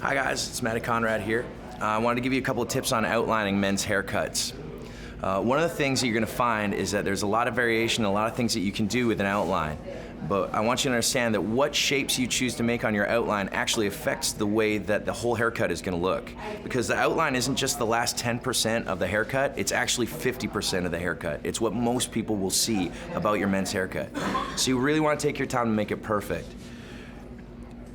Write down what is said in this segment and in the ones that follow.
Hi guys, it's Matty Conrad here. I wanted to give you a couple of tips on outlining men's haircuts. One of the things that you're going to find is that there's a lot of variation, a lot of things that you can do with an outline. But I want you to understand that what shapes you choose to make on your outline actually affects the way that the whole haircut is going to look. Because the outline isn't just the last 10% of the haircut, it's actually 50% of the haircut. It's what most people will see about your men's haircut. So you really want to take your time to make it perfect.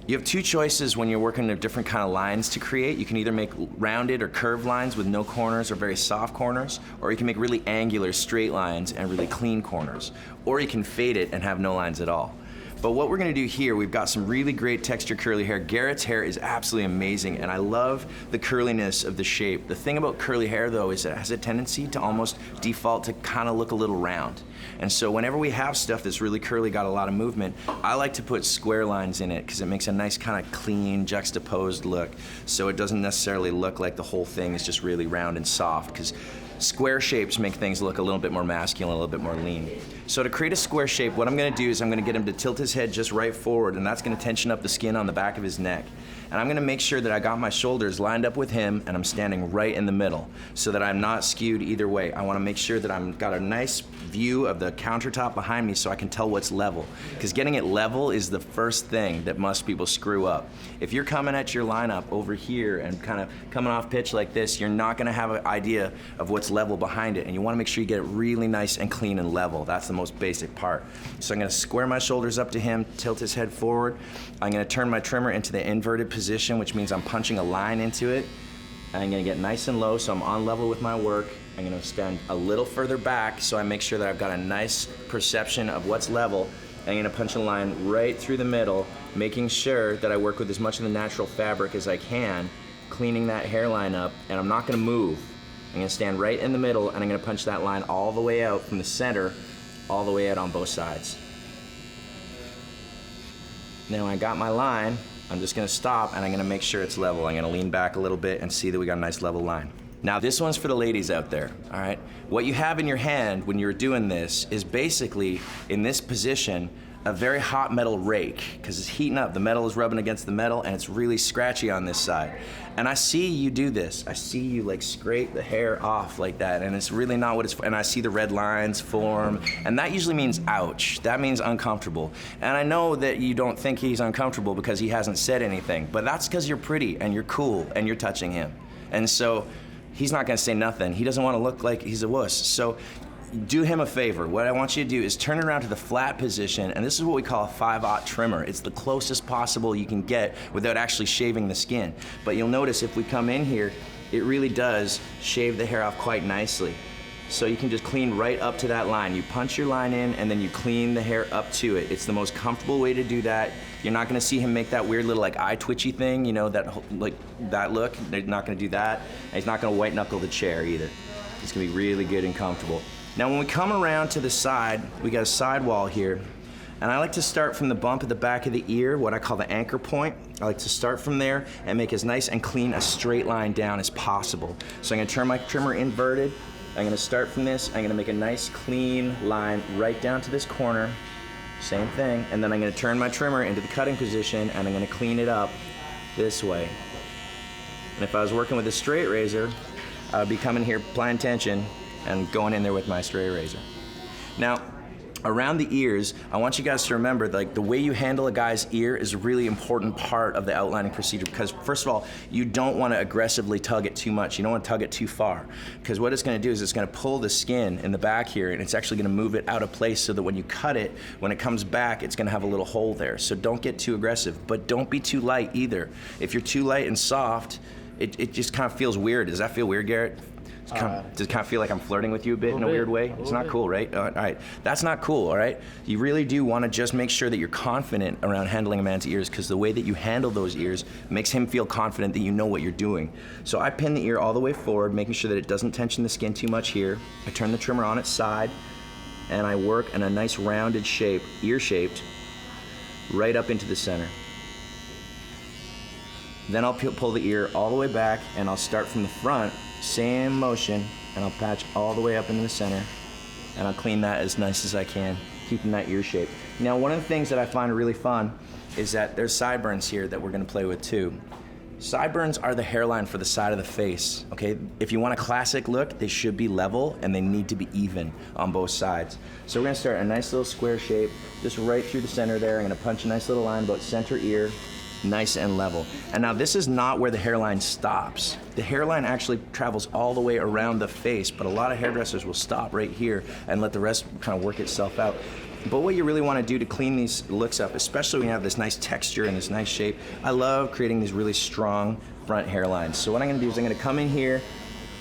You have two choices when you're working with different kind of lines to create. You can either make rounded or curved lines with no corners or very soft corners, or you can make really angular straight lines and really clean corners. Or you can fade it and have no lines at all. But what we're gonna do here, we've got some really great texture curly hair. Garrett's hair is absolutely amazing, and I love the curliness of the shape. The thing about curly hair though is it has a tendency to almost default to kind of look a little round. And so whenever we have stuff that's really curly, got a lot of movement, I like to put square lines in it because it makes a nice kind of clean, juxtaposed look. So it doesn't necessarily look like the whole thing is just really round and soft, because square shapes make things look a little bit more masculine, a little bit more lean. So to create a square shape, what I'm gonna do is I'm gonna get him to tilt his head just right forward, and that's gonna tension up the skin on the back of his neck. And I'm gonna make sure that I got my shoulders lined up with him and I'm standing right in the middle so that I'm not skewed either way. I wanna make sure that I've got a nice view of the countertop behind me so I can tell what's level. Because getting it level is the first thing that most people screw up. If you're coming at your lineup over here and kind of coming off pitch like this, you're not gonna have an idea of what's level behind it, and you wanna make sure you get it really nice and clean and level. That's the most basic part. So I'm gonna square my shoulders up to him, tilt his head forward. I'm gonna turn my trimmer into the inverted position, which means I'm punching a line into it. I'm gonna get nice and low so I'm on level with my work. I'm gonna stand a little further back so I make sure that I've got a nice perception of what's level. I'm gonna punch a line right through the middle, making sure that I work with as much of the natural fabric as I can, cleaning that hairline up, and I'm not gonna move. I'm gonna stand right in the middle and I'm gonna punch that line all the way out from the center, all the way out on both sides. Now when I got my line, I'm just gonna stop and I'm gonna make sure it's level. I'm gonna lean back a little bit and see that we got a nice level line. Now this one's for the ladies out there, all right? What you have in your hand when you're doing this is basically, in this position, a very hot metal rake, because it's heating up. The metal is rubbing against the metal and it's really scratchy on this side. And I see you do this. I see you like scrape the hair off like that, and it's really not what it's for. And I see the red lines form, and that usually means ouch. That means uncomfortable. And I know that you don't think he's uncomfortable because he hasn't said anything, but that's because you're pretty and you're cool and you're touching him. And so he's not gonna say nothing. He doesn't wanna look like he's a wuss. So do him a favor. What I want you to do is turn around to the flat position, and this is what we call a 5/0 trimmer. It's the closest possible you can get without actually shaving the skin. But you'll notice if we come in here, it really does shave the hair off quite nicely. So you can just clean right up to that line. You punch your line in and then you clean the hair up to it. It's the most comfortable way to do that. You're not gonna see him make that weird little like eye twitchy thing, you know, that like that look. They're not gonna do that. And he's not gonna white knuckle the chair either. It's gonna be really good and comfortable. Now when we come around to the side, we got a sidewall here, and I like to start from the bump at the back of the ear, what I call the anchor point. I like to start from there and make as nice and clean a straight line down as possible. So I'm gonna turn my trimmer inverted. I'm gonna start from this. I'm gonna make a nice clean line right down to this corner. Same thing, and then I'm gonna turn my trimmer into the cutting position and I'm gonna clean it up this way. And if I was working with a straight razor, I would be coming here applying tension and going in there with my straight razor. Now, around the ears, I want you guys to remember, like, the way you handle a guy's ear is a really important part of the outlining procedure, because first of all, you don't want to aggressively tug it too much. You don't want to tug it too far, because what it's going to do is it's going to pull the skin in the back here, and it's actually going to move it out of place so that when you cut it, when it comes back, it's going to have a little hole there. So don't get too aggressive, but don't be too light either. If you're too light and soft, it just kind of feels weird. Does that feel weird, Garrett? Does it kind of feel like I'm flirting with you a bit in a weird way? It's not cool, right? All right, that's not cool, all right? You really do want to just make sure that you're confident around handling a man's ears, because the way that you handle those ears makes him feel confident that you know what you're doing. So I pin the ear all the way forward, making sure that it doesn't tension the skin too much here. I turn the trimmer on its side, and I work in a nice rounded shape, ear-shaped, right up into the center. Then I'll pull the ear all the way back, and I'll start from the front, same motion, and I'll patch all the way up into the center, and I'll clean that as nice as I can, keeping that ear shape. Now, one of the things that I find really fun is that there's sideburns here that we're gonna play with too. Sideburns are the hairline for the side of the face, okay? If you want a classic look, they should be level and they need to be even on both sides. So we're gonna start a nice little square shape, just right through the center there. I'm gonna punch a nice little line about center ear, nice and level. And now this is not where the hairline stops. The hairline actually travels all the way around the face, but a lot of hairdressers will stop right here and let the rest kind of work itself out. But what you really want to do to clean these looks up, especially when you have this nice texture and this nice shape, I love creating these really strong front hairlines. So what I'm going to do is I'm going to come in here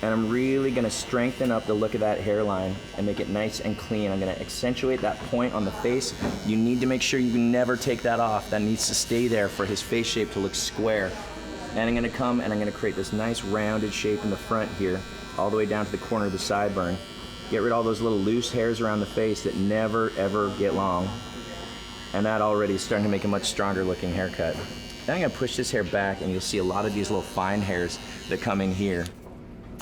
and I'm really going to strengthen up the look of that hairline and make it nice and clean. I'm going to accentuate that point on the face. You need to make sure you never take that off. That needs to stay there for his face shape to look square. And I'm going to come and I'm going to create this nice rounded shape in the front here, all the way down to the corner of the sideburn. Get rid of all those little loose hairs around the face that never ever get long. And that already is starting to make a much stronger looking haircut. Then I'm gonna push this hair back and you'll see a lot of these little fine hairs that come in here.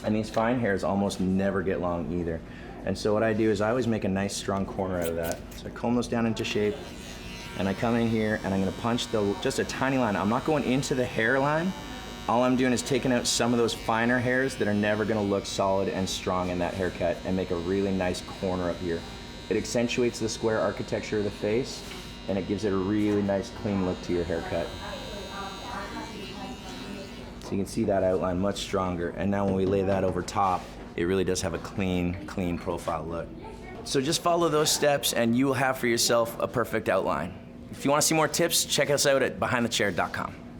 And these fine hairs almost never get long either. And so what I do is I always make a nice strong corner out of that. So I comb those down into shape and I come in here and I'm gonna punch just a tiny line. I'm not going into the hairline. All I'm doing is taking out some of those finer hairs that are never gonna look solid and strong in that haircut and make a really nice corner up here. It accentuates the square architecture of the face and it gives it a really nice clean look to your haircut. So you can see that outline much stronger. And now when we lay that over top, it really does have a clean profile look. So just follow those steps and you will have for yourself a perfect outline. If you wanna see more tips, check us out at behindthechair.com.